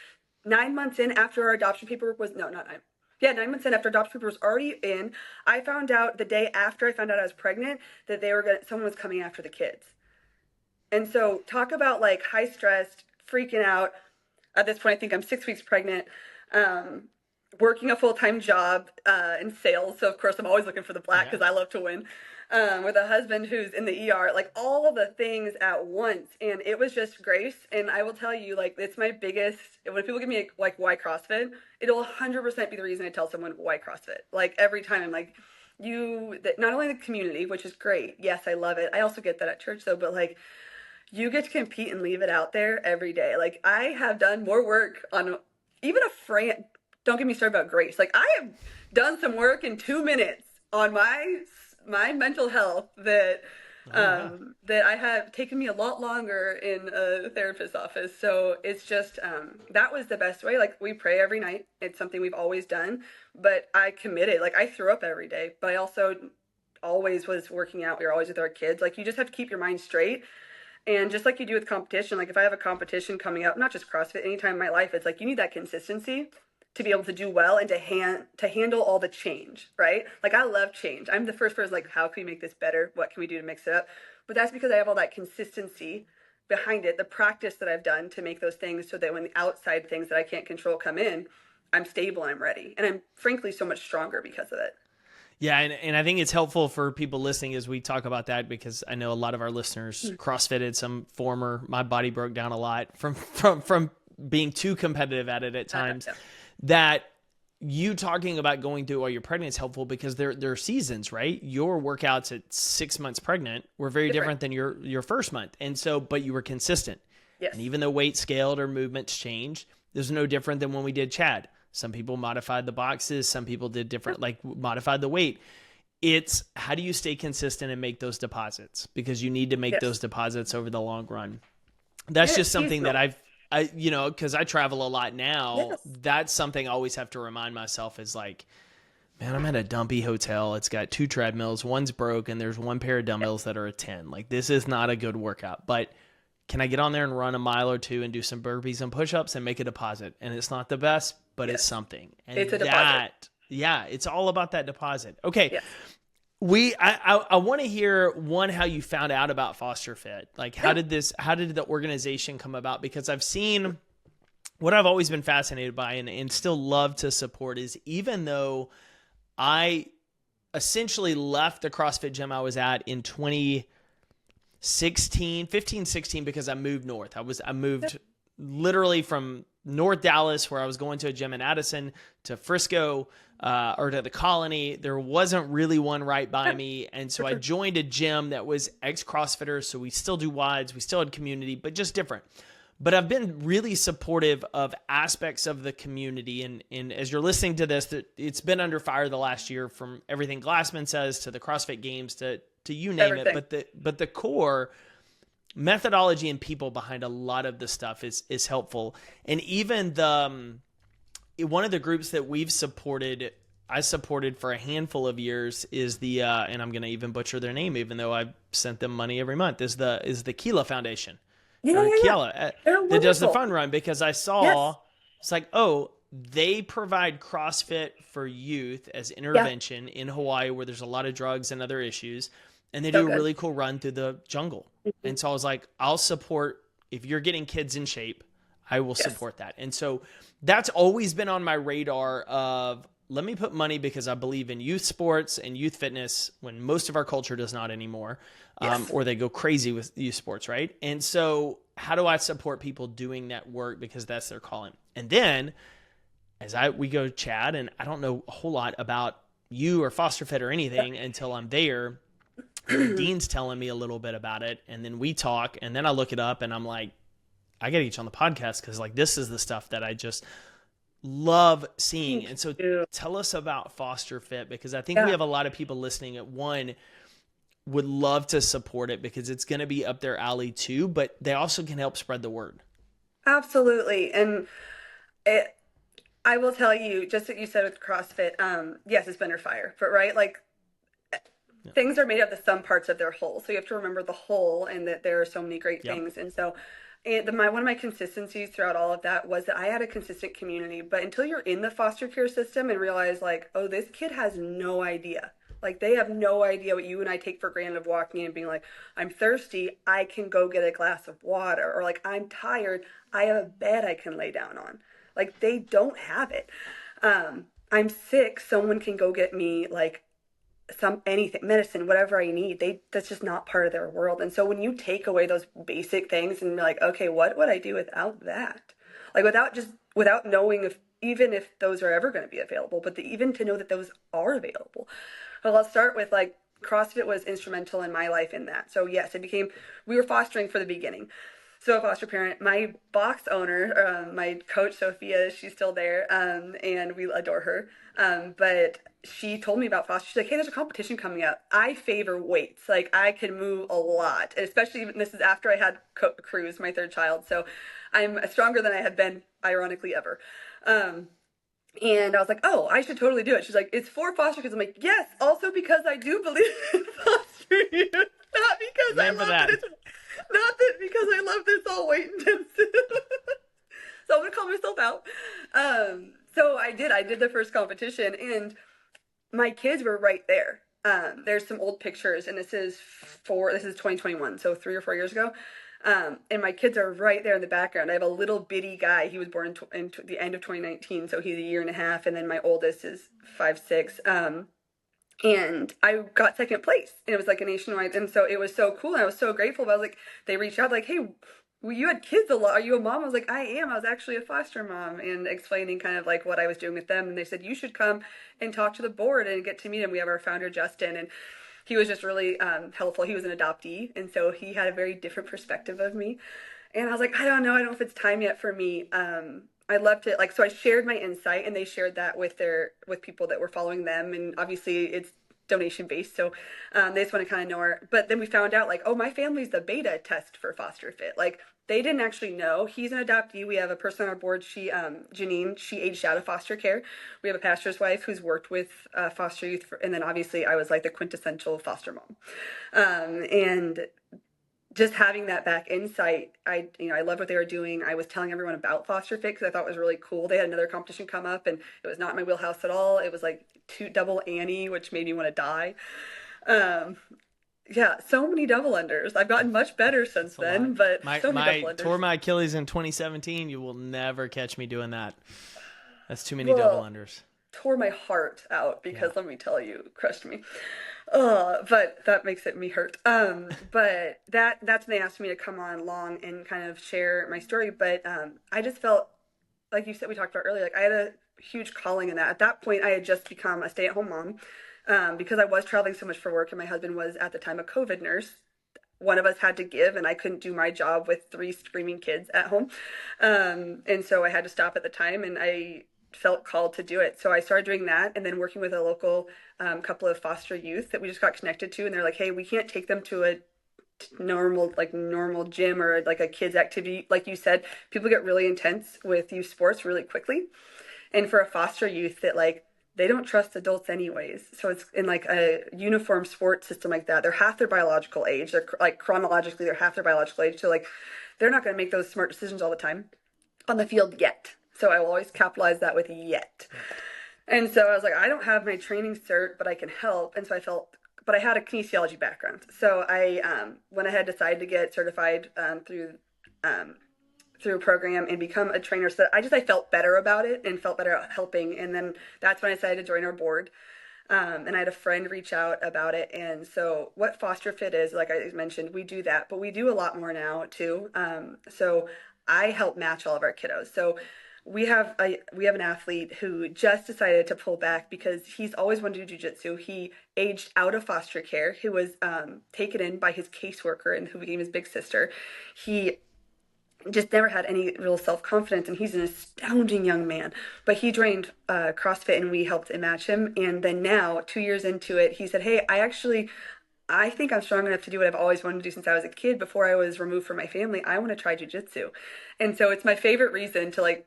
9 months in after our adoption paperwork was, no, not 9. Yeah, 9 months in after adoption paper was already in. I found out the day after I found out I was pregnant that someone was coming after the kids. And so talk about like high stress, freaking out. At this point, I think I'm 6 weeks pregnant, working a full-time job in sales. So of course I'm always looking for the black because I love to win. With a husband who's in the ER, like all the things at once. And it was just grace. And I will tell you, like, it's my biggest, when people give me like, why CrossFit, it'll 100% be the reason I tell someone why CrossFit. Like every time I'm like, not only the community, which is great. Yes, I love it. I also get that at church though, but like, you get to compete and leave it out there every day. Like I have done more work on even a Fran. Don't get me started about Grace. Like I have done some work in 2 minutes on my mental health that that I have taken me a lot longer in a therapist's office. So it's just that was the best way. Like we pray every night. It's something we've always done. But I committed. Like I threw up every day, but I also always was working out. We were always with our kids. Like you just have to keep your mind straight. And just like you do with competition, like if I have a competition coming up, not just CrossFit, anytime in my life, it's like you need that consistency to be able to do well and to handle all the change, right? Like I love change. I'm the first person like, how can we make this better? What can we do to mix it up? But that's because I have all that consistency behind it, the practice that I've done to make those things so that when the outside things that I can't control come in, I'm stable, I'm ready. And I'm frankly so much stronger because of it. Yeah, and I think it's helpful for people listening as we talk about that because I know a lot of our listeners CrossFitted some former. My body broke down a lot from being too competitive at it at times. That you talking about going through while you're pregnant is helpful because there are seasons, right? Your workouts at 6 months pregnant were very different than your first month, and so but you were consistent. Yes. And even though weight scaled or movements changed, there's no different than when we did Chad. Some people modified the boxes. Some people did different, like modified the weight. It's how do you stay consistent and make those deposits? Because you need to make those deposits over the long run. That's just something that because I travel a lot now. Yes. That's something I always have to remind myself is like, man, I'm at a dumpy hotel. It's got 2 treadmills. One's broke and there's 1 pair of dumbbells that are a 10. Like this is not a good workout, but can I get on there and run a mile or 2 and do some burpees and push-ups and make a deposit? And it's not the best, but it's something. And it's a deposit. Yeah, it's all about that deposit. Okay. Yes. I want to hear how you found out about Foster Fit. Like how did the organization come about? Because I've seen what I've always been fascinated by and still love to support is even though I essentially left the CrossFit gym I was at in 15, 16, because I moved north. I moved literally from North Dallas, where I was going to a gym in Addison, to Frisco, or to the Colony. There wasn't really one right by me. And so I joined a gym that was ex-CrossFitters. So we still do WODs. We still had community, but just different. but I've been really supportive of aspects of the community. And as you're listening to this, it's been under fire the last year, from everything Glassman says to the CrossFit Games to you name Everything. it. But the core methodology and people behind a lot of the stuff is helpful. And even the one of the groups that I supported for a handful of years is the and I'm going to even butcher their name, even though I sent them money every month, is the Keela Foundation. Or Keela, that does the fun run, because I saw it's like, oh, they provide CrossFit for youth as intervention in Hawaii, where there's a lot of drugs and other issues, and they do a really cool run through the jungle. And so I was like, I'll support, if you're getting kids in shape, I will support that. And so that's always been on my radar of, let me put money, because I believe in youth sports and youth fitness when most of our culture does not anymore, or they go crazy with youth sports, right? And so how do I support people doing that work, because that's their calling? And then we go Chad, and I don't know a whole lot about you or Foster Fit or anything until I'm there. And Dean's telling me a little bit about it, and then we talk, and then I look it up, and I'm like, I got to get you on the podcast, because like this is the stuff that I just love seeing. And so tell us about Foster Fit, because I think we have a lot of people listening at one would love to support it, because it's going to be up their alley too, but they also can help spread the word. Absolutely. And I will tell you, just what you said with CrossFit, yes, it's been under fire, but right, like things are made of the sum parts of their whole. So you have to remember the whole, and that there are so many great things. And so one of my consistencies throughout all of that was that I had a consistent community. But until you're in the foster care system and realize like, oh, this kid has no idea. Like, they have no idea what you and I take for granted of walking in and being like, I'm thirsty, I can go get a glass of water. Or like, I'm tired, I have a bed I can lay down on. Like, they don't have it. I'm sick, someone can go get me like anything, medicine, whatever I need. That's just not part of their world. And so when you take away those basic things and be like, okay, what would I do without that? Like, without knowing if those are ever going to be available, but even to know that those are available. Well, I'll start with like CrossFit was instrumental in my life in that. So yes, we were fostering for the beginning. So a foster parent, my box owner, my coach, Sophia, she's still there, and we adore her. But she told me about foster. She's like, hey, there's a competition coming up. I favor weights. Like, I can move a lot, and especially, this is after I had Cruz, my third child. So I'm stronger than I had been, ironically, ever. And I was like, oh, I should totally do it. She's like, it's for foster kids. I'm like, yes, also because I do believe in foster youth. Not because I love that. Not that because I love this all weight intensive. So I'm going to call myself out. So I did the first competition, and my kids were right there. There's some old pictures, and this is 2021, so 3 or 4 years ago. And my kids are right there in the background. I have a little bitty guy. He was born in the end of 2019, so he's a year and a half. And then my oldest is 5'6". And I got second place, and it was like a nationwide. And so it was so cool. And I was so grateful. But I was like, they reached out like, hey, well, you had kids a lot. Are you a mom? I was like, I am. I was actually a foster mom, and explaining kind of like what I was doing with them. And they said, you should come and talk to the board and get to meet him. We have our founder, Justin, and he was just really helpful. He was an adoptee, and so he had a very different perspective of me. And I was like, I don't know if it's time yet for me. I loved it. Like, so I shared my insight, and they shared that with people that were following them. And obviously it's donation based. So they just want to kind of know but then we found out like, oh, my family's the beta test for Foster Fit. Like, they didn't actually know. He's an adoptee. We have a person on our board, Janine, she aged out of foster care. We have a pastor's wife who's worked with foster youth. And then obviously I was like the quintessential foster mom. And just having that back insight, I loved what they were doing. I was telling everyone about Foster Fit because I thought it was really cool. They had another competition come up, and it was not my wheelhouse at all. It was like double Annie, which made me want to die. Yeah, so many double unders. I've gotten much better since then, but so many double unders. Tore my Achilles in 2017. You will never catch me doing that. That's too many double unders. Tore my heart out because let me tell you, it crushed me. But that makes me hurt. But that's when they asked me to come on long and kind of share my story. But I just felt, like you said, we talked about earlier, like I had a huge calling in that. At that point, I had just become a stay-at-home mom because I was traveling so much for work, and my husband was at the time a COVID nurse. one of us had to give, and I couldn't do my job with three screaming kids at home. And so I had to stop at the time, and I felt called to do it. So I started doing that, and then working with a local couple of foster youth that we just got connected to, and they're like, hey, we can't take them to a normal gym or like a kids activity. Like you said, people get really intense with youth sports really quickly. And for a foster youth that like they don't trust adults anyways. So it's in like a uniform sports system like that. They're half their biological age. They're like chronologically, they're half their biological age. So like they're not going to make those smart decisions all the time on the field yet. So I will always capitalize that with yet. And so I was like, I don't have my training cert, but I can help. And so I felt, but I had a kinesiology background. So I went ahead, decided to get certified through a program and become a trainer. So I felt better about it and felt better at helping. And then that's when I decided to join our board. And I had a friend reach out about it. And so what Foster Fit is, like I mentioned, we do that, but we do a lot more now too. So I help match all of our kiddos. So we have an athlete who just decided to pull back because he's always wanted to do jujitsu. He aged out of foster care. He was taken in by his caseworker and who became his big sister. He just never had any real self-confidence, and he's an astounding young man. But he joined CrossFit, and we helped match him. And then now, 2 years into it, he said, hey, I think I'm strong enough to do what I've always wanted to do since I was a kid. Before I was removed from my family, I want to try jujitsu. And so it's my favorite reason to like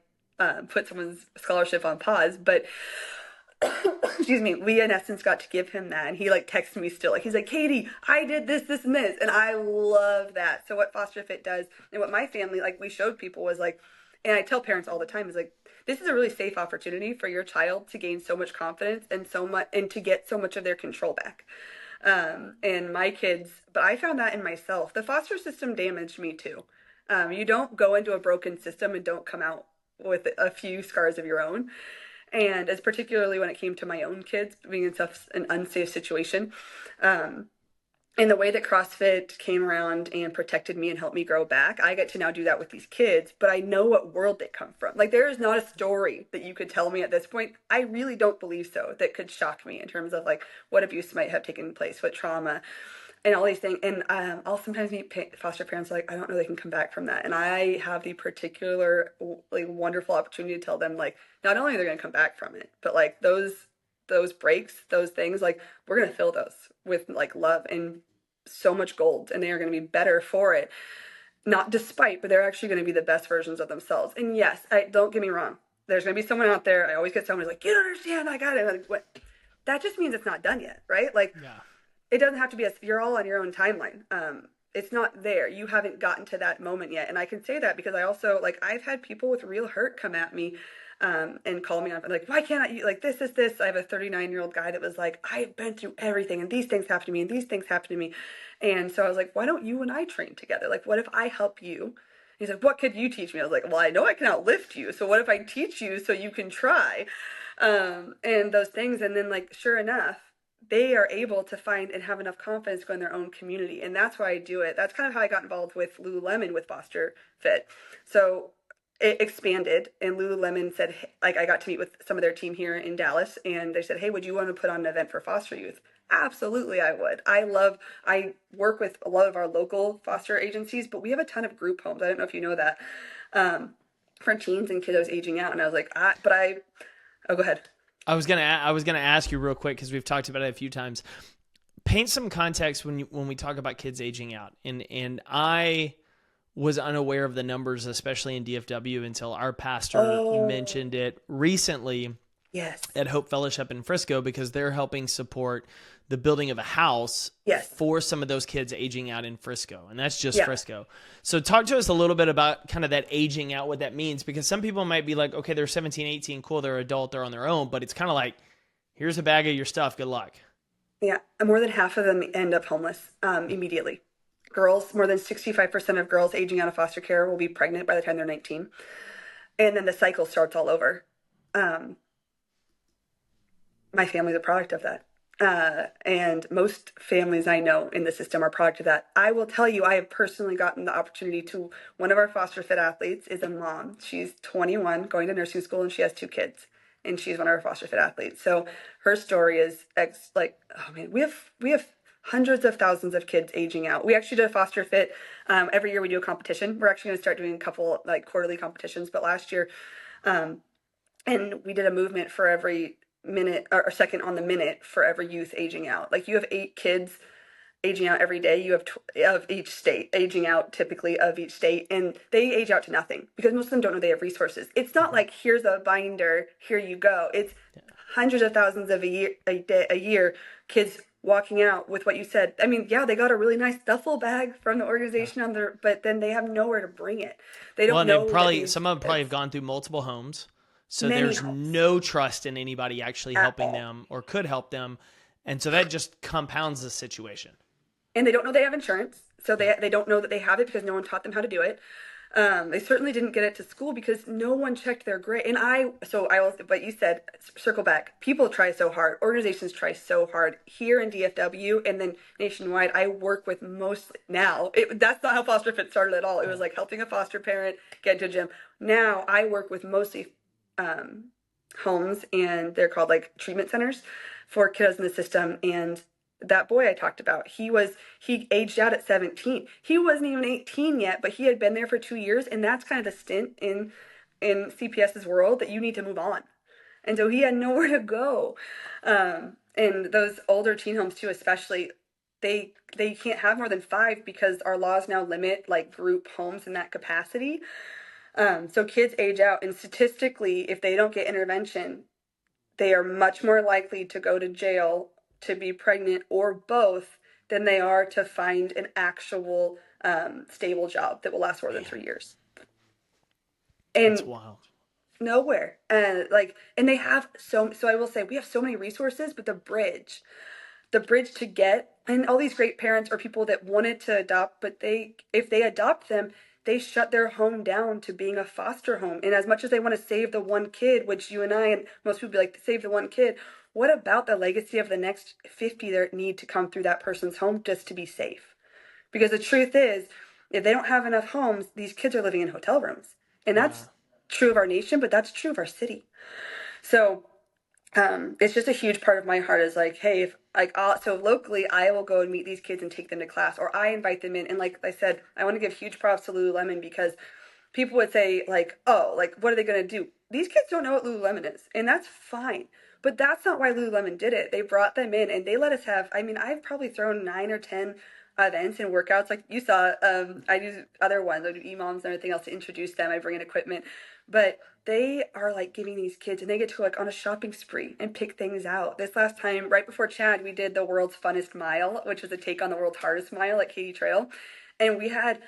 put someone's scholarship on pause. But excuse me, we in essence got to give him that, and he like texted me still, like he's like, Katie, I did this and this, and I love that. So what Foster Fit does, and what my family, like we showed people, was like, and I tell parents all the time, is like, this is a really safe opportunity for your child to gain so much confidence and so much, and to get so much of their control back. And my kids, but I found that in myself. The foster system damaged me too. You don't go into a broken system and don't come out with a few scars of your own. And as particularly when it came to my own kids being in such an unsafe situation. And the way that CrossFit came around and protected me and helped me grow back, I get to now do that with these kids, but I know what world they come from. Like there is not a story that you could tell me at this point, I really don't believe so, that could shock me in terms of like what abuse might have taken place, what trauma, and all these things. And I'll sometimes meet foster parents like, I don't know they can come back from that. And I have the particular like wonderful opportunity to tell them like, not only are they going to come back from it, but like those breaks, those things, like we're going to fill those with like love and so much gold, and they are going to be better for it. Not despite, but they're actually going to be the best versions of themselves. And yes, don't get me wrong. There's going to be someone out there. I always get someone who's like, you don't understand. I got it. Like, what? That just means it's not done yet, right? Like, yeah. It doesn't have to be you're all on your own timeline. It's not there. You haven't gotten to that moment yet. And I can say that because I also, like, I've had people with real hurt come at me and call me up like, why can't I, like, this is this. I have a 39-year-old guy that was like, I've been through everything and these things happen to me and these things happen to me. And so I was like, why don't you and I train together? Like, what if I help you? He's like, what could you teach me? I was like, well, I know I can outlift you. So what if I teach you so you can try? And those things. And then, like, sure enough, they are able to find and have enough confidence to go in their own community. And that's why I do it. That's kind of how I got involved with Lululemon with Foster Fit. So it expanded, and Lululemon said, like, I got to meet with some of their team here in Dallas, and they said, hey, would you want to put on an event for foster youth? Absolutely, I would. I work with a lot of our local foster agencies, but we have a ton of group homes. I don't know if you know that, for teens and kiddos aging out. And I was like, oh, go ahead. I was gonna ask you real quick because we've talked about it a few times. Paint some context when we talk about kids aging out, and I was unaware of the numbers, especially in DFW, until our pastor mentioned it recently. Yes. At Hope Fellowship in Frisco, because they're helping support the building of a house for some of those kids aging out in Frisco. And that's just Frisco. So talk to us a little bit about kind of that aging out, what that means, because some people might be like, okay, they're 17, 18, cool, they're adult, they're on their own, but it's kind of like, here's a bag of your stuff, good luck. Yeah, more than half of them end up homeless immediately. Girls, more than 65% of girls aging out of foster care will be pregnant by the time they're 19. And then the cycle starts all over. My family's a product of that. And most families I know in the system are a product of that. I will tell you, I have personally gotten the opportunity to, one of our Foster Fit athletes is a mom. She's 21, going to nursing school, and she has 2 kids. And she's one of our Foster Fit athletes. So her story is oh man, we have hundreds of thousands of kids aging out. We actually did a foster fit. Every year we do a competition. We're actually going to start doing a couple like quarterly competitions, but last year, um, and we did a movement for every minute or second on the minute for every youth aging out. Like you have 8 kids aging out every day. You have of each state aging out typically of each state, and they age out to nothing because most of them don't know they have resources. It's not like here's a binder, here you go. It's hundreds of thousands of a year kids walking out with what you said. I mean, yeah, they got a really nice duffel bag from the organization on their, but then they have nowhere to bring it. They Well, don't and they know that probably these some of them probably have kids, gone through multiple homes, so many there's homes no trust in anybody actually at helping all. them or could help them, and so that just compounds the situation. And they don't know they have insurance, so Yep. they don't know that they have it because no one taught them how to do it. They certainly didn't get it to school because no one checked their grade. And I will, but you said, circle back. People try so hard. Organizations try so hard here in DFW and then nationwide. I work with mostly now. That's not how Foster Fit started at all. It was like helping a foster parent get into a gym. Now I work with mostly um, homes, and they're called like treatment centers for kiddos in the system. And that boy I talked about, he aged out at 17. He wasn't even 18 yet, but he had been there for 2 years, and that's kind of the stint in CPS's world that you need to move on. And so he had nowhere to go. And those older teen homes too, especially, they can't have more than 5 because our laws now limit like group homes in that capacity. So kids age out, and statistically, if they don't get intervention, they are much more likely to go to jail, to be pregnant, or both than they are to find an actual stable job that will last more than Man, 3 years. that's And wild. nowhere. And they have so I will say we have so many resources, but the bridge to get, and all these great parents or people that wanted to adopt, but if they adopt them, they shut their home down to being a foster home. And as much as they want to save the one kid, which you and I and most people be like, save the one kid, what about the legacy of the next 50 that need to come through that person's home just to be safe? Because the truth is, if they don't have enough homes, these kids are living in hotel rooms. And Yeah. that's true of our nation, but that's true of our city. So it's just a huge part of my heart is like, hey, if like so locally, I will go and meet these kids and take them to class, or I invite them in. And like I said, I want to give huge props to Lululemon because people would say like, oh, like what are they going to do? These kids don't know what Lululemon is, and that's fine. But that's not why Lululemon did it. They brought them in and they let us have. I mean, I've probably thrown 9 or 10 events and workouts. Like you saw, I do other ones. I do EMOMs and everything else to introduce them. I bring in equipment, but they are like giving these kids, and they get to go like on a shopping spree and pick things out. This last time, right before Chad, we did the world's funnest mile, which was a take on the world's hardest mile at Katy Trail, and we had.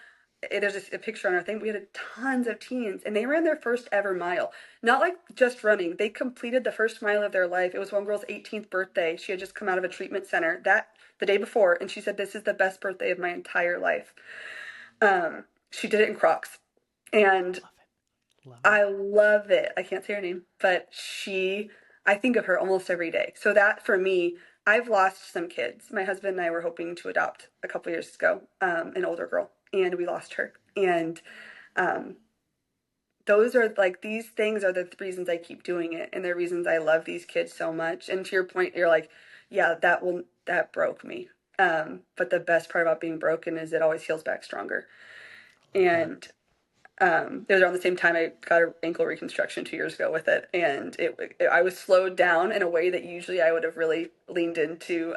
There's a picture on our thing. We had tons of teens, and they ran their first ever mile. Not like just running. They completed the first mile of their life. It was one girl's 18th birthday. She had just come out of a treatment center the day before, and she said, "This is the best birthday of my entire life." She did it in Crocs, and Love it. I love it. I can't say her name, but I think of her almost every day. So that for me, I've lost some kids. My husband and I were hoping to adopt a couple years ago, an older girl, and we lost her. And um, those are like, these things are the reasons I keep doing it. And the reasons I love these kids so much. And to your point, you're like, yeah, that broke me. But the best part about being broken is it always heals back stronger. Love that. And it was around the same time I got an ankle reconstruction 2 years ago with it, and I was slowed down in a way that usually I would have really leaned into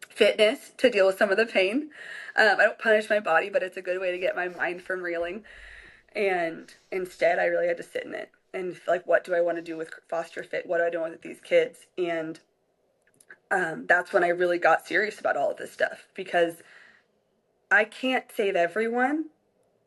fitness to deal with some of the pain. I don't punish my body, but it's a good way to get my mind from reeling. And instead, I really had to sit in it and like, what do I want to do with Foster Fit? What do I do with these kids? And that's when I really got serious about all of this stuff because I can't save everyone,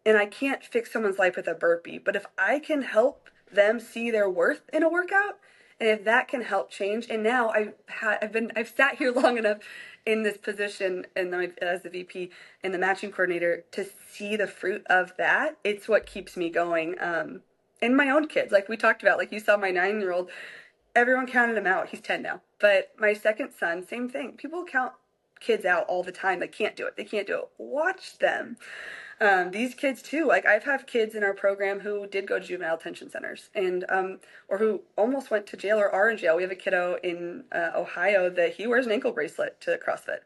and I can't fix someone's life with a burpee, but if I can help them see their worth in a workout, and if that can help change, and now I've sat here long enough in this position and as the VP and the matching coordinator to see the fruit of that, it's what keeps me going. And my own kids, like we talked about, like you saw my 9-year-old, everyone counted him out. He's 10 now. But my second son, same thing. People count kids out all the time. They can't do it. They can't do it. Watch them. These kids too, like I've had kids in our program who did go to juvenile detention centers and or who almost went to jail or are in jail. We have a kiddo in Ohio that he wears an ankle bracelet to CrossFit.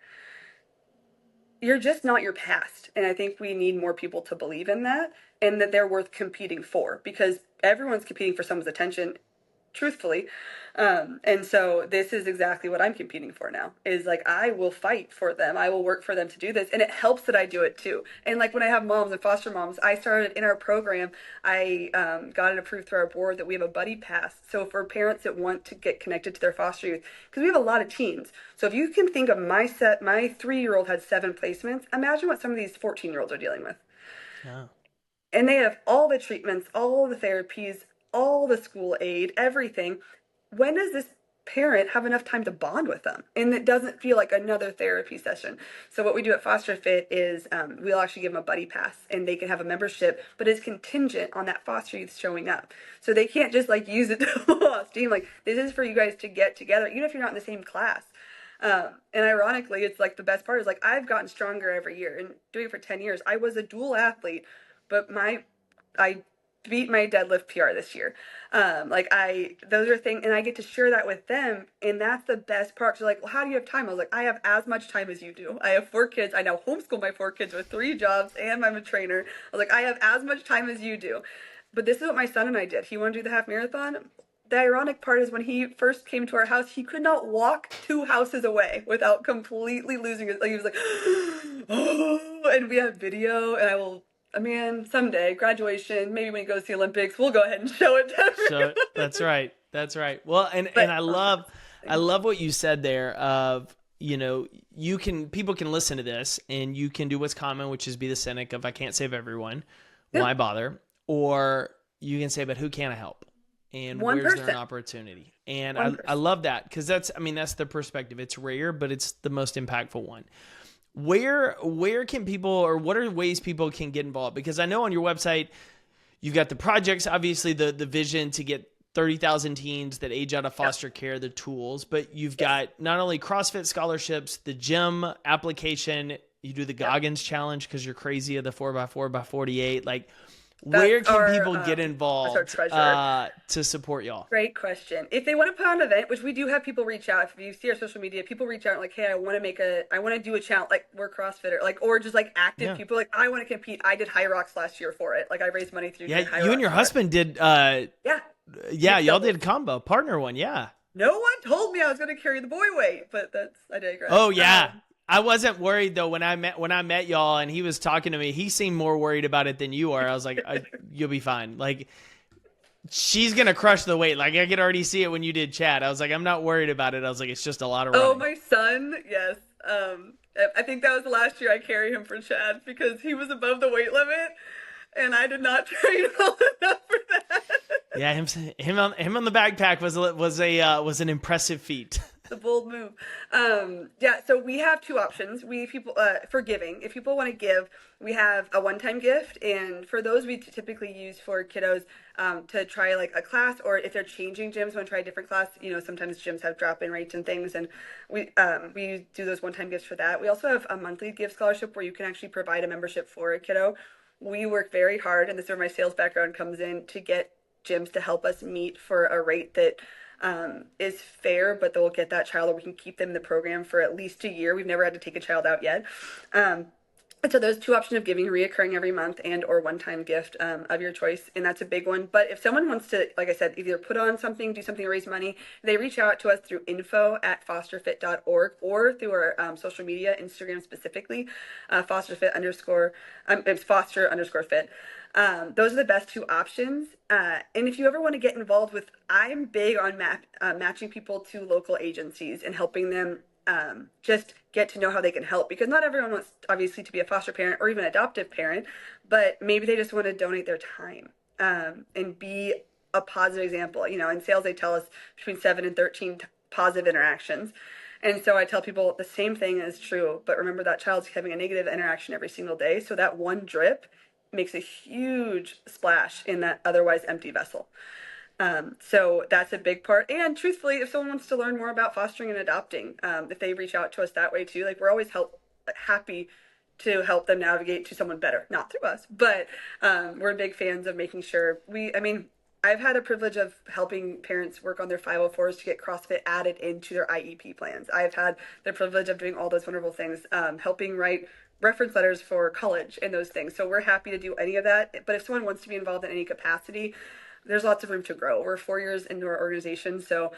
You're just not your past. And I think we need more people to believe in that and that they're worth competing for, because everyone's competing for someone's attention, truthfully. And so this is exactly what I'm competing for now, is like, I will fight for them. I will work for them to do this. And it helps that I do it too. And like when I have moms and foster moms, I started in our program, I got it approved through our board that we have a buddy pass. So for parents that want to get connected to their foster youth, because we have a lot of teens. So if you can think of my 3-year-old had 7 placements, imagine what some of these 14-year-olds are dealing with. Yeah. And they have all the treatments, all the therapies, all the school aid, everything. When does this parent have enough time to bond with them? And it doesn't feel like another therapy session. So what we do at Foster Fit is we'll actually give them a buddy pass, and they can have a membership, but it's contingent on that foster youth showing up. So they can't just like use it to lost steam. Like, this is for you guys to get together, even if you're not in the same class. And ironically, it's like the best part is like I've gotten stronger every year, and doing it for 10 years. I was a dual athlete, but I beat my deadlift PR this year. Those are things, and I get to share that with them, and that's the best part. So like, well, how do you have time? I was like, I have as much time as you do. I have 4 kids. I now homeschool my 4 kids with 3 jobs, and I'm a trainer. I was like, I have as much time as you do. But this is what my son and I did. He wanted to do the half marathon. The ironic part is when he first came to our house, he could not walk 2 houses away without completely losing it. Like, he was like, oh, and we have video, and someday, graduation, maybe when he goes to the Olympics, we'll go ahead and show it to everyone. That's right. That's right. Well, and I love what you said there of, people can listen to this and you can do what's common, which is be the cynic of, I can't save everyone. Why bother? Or you can say, but who can I help? And where's there an opportunity? And I love that, because that's the perspective. It's rare, but it's the most impactful one. Where can people, or what are ways people can get involved? Because I know on your website, you've got the projects, obviously the vision to get 30,000 teens that age out of foster care, the tools, but you've got not only CrossFit scholarships, the gym application, you do the Goggins challenge because you're crazy of the 4x4x48. Like, where can people get involved to support y'all? Great question. If they want to put on an event, which we do have people reach out. If you see our social media, people reach out like, hey, I want to do a challenge, like we're CrossFitter, like, or just like active people, like, I want to compete. I did High Rocks last year for it. Like, I raised money through High Rocks. You and your husband did. Y'all did a combo partner one. Yeah. No one told me I was going to carry the boy weight, but I digress. Oh yeah. I wasn't worried though when I met y'all and he was talking to me. He seemed more worried about it than you are. I was like, you'll be fine. Like, she's gonna crush the weight. Like, I could already see it when you did Chad. I was like, I'm not worried about it. I was like, it's just a lot of running. Oh, my son, yes. I think that was the last year I carried him for Chad because he was above the weight limit, and I did not train well enough for that. Yeah, him on the backpack was an impressive feat. The bold move. So we have 2 options. For giving. If people want to give, we have a one-time gift, and for those we typically use for kiddos to try like a class, or if they're changing gyms, want to try a different class. Sometimes gyms have drop-in rates and things, and we do those one-time gifts for that. We also have a monthly gift scholarship where you can actually provide a membership for a kiddo. We work very hard, and this is where my sales background comes in, to get gyms to help us meet for a rate that is fair, but they'll get that child, or we can keep them in the program for at least a year. We've never had to take a child out yet. And so there's 2 options of giving, reoccurring every month and or one-time gift of your choice, and that's a big one. But if someone wants to, like I said, either put on something, do something to raise money, they reach out to us through info@fosterfit.org or through our social media, Instagram specifically, it's foster_fit. Those are the best 2 options. And if you ever want to get involved with, I'm big on matching people to local agencies and helping them just get to know how they can help, because not everyone wants obviously to be a foster parent or even adoptive parent, but maybe they just want to donate their time and be a positive example. In sales, they tell us between 7 and 13 positive interactions. And so I tell people the same thing is true, but remember that child's having a negative interaction every single day. So that one drip makes a huge splash in that otherwise empty vessel. So that's a big part. And truthfully, if someone wants to learn more about fostering and adopting, if they reach out to us that way too, like, we're always happy to help them navigate to someone better, not through us, but we're big fans of making sure I mean, I've had a privilege of helping parents work on their 504s to get CrossFit added into their IEP plans. I've had the privilege of doing all those wonderful things, helping write reference letters for college and those things. So we're happy to do any of that. But if someone wants to be involved in any capacity, there's lots of room to grow. We're 4 years into our organization, so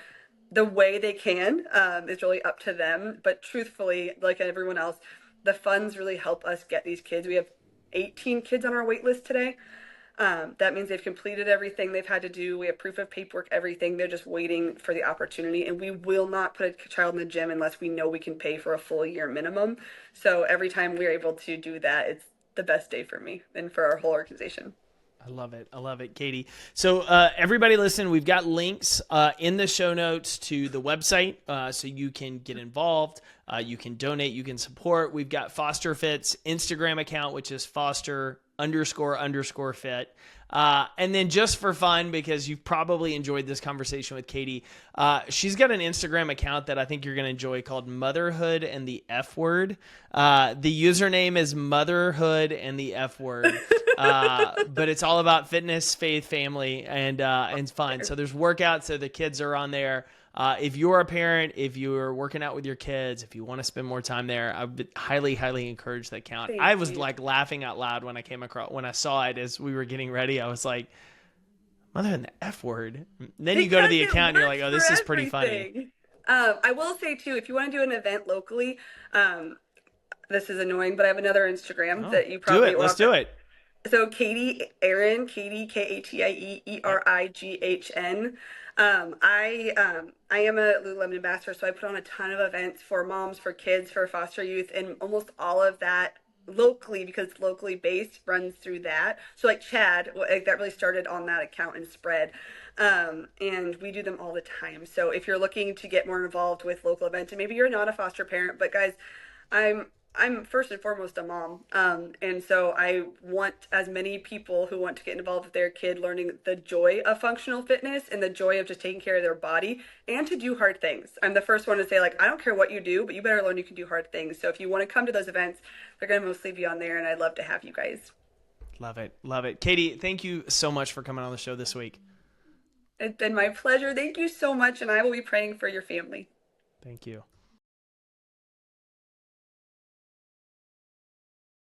the way they can is really up to them. But truthfully, like everyone else, the funds really help us get these kids. We have 18 kids on our wait list today. That means they've completed everything they've had to do. We have proof of paperwork, everything. They're just waiting for the opportunity. And we will not put a child in the gym unless we know we can pay for a full year minimum. So every time we're able to do that, it's the best day for me and for our whole organization. I love it. I love it, Katie. So everybody listen, we've got links in the show notes to the website so you can get involved. You can donate. You can support. We've got Foster Fit's Instagram account, which is Foster__fit. And then just for fun, because you've probably enjoyed this conversation with Katie, she's got an Instagram account that I think you're going to enjoy called Motherhood and the F Word. The username is Motherhood and the F Word. But it's all about fitness, faith, family, and fun. So there's workouts, so the kids are on there. If you're a parent, if you're working out with your kids, if you want to spend more time there, I would highly, highly encourage that account. I was like laughing out loud when I saw it as we were getting ready. I was like, Mother and the F Word. And then you go to the account and you're like, oh, this is pretty funny. I will say too, if you want to do an event locally, this is annoying, but I have another Instagram that you probably Let's do it. So Katie Erin, Katie KatieErigHN. I am a Lululemon ambassador, so I put on a ton of events for moms, for kids, for foster youth, and almost all of that locally, because it's locally based, runs through that. So like Chad, like that really started on that account and spread. And we do them all the time. So if you're looking to get more involved with local events, and maybe you're not a foster parent, but guys, I'm first and foremost a mom. And so I want as many people who want to get involved with their kid learning the joy of functional fitness and the joy of just taking care of their body and to do hard things. I'm the first one to say, like, I don't care what you do, but you better learn you can do hard things. So if you want to come to those events, they're going to mostly be on there, and I'd love to have you guys. Love it. Love it. Katie, thank you so much for coming on the show this week. It's been my pleasure. Thank you so much, and I will be praying for your family. Thank you.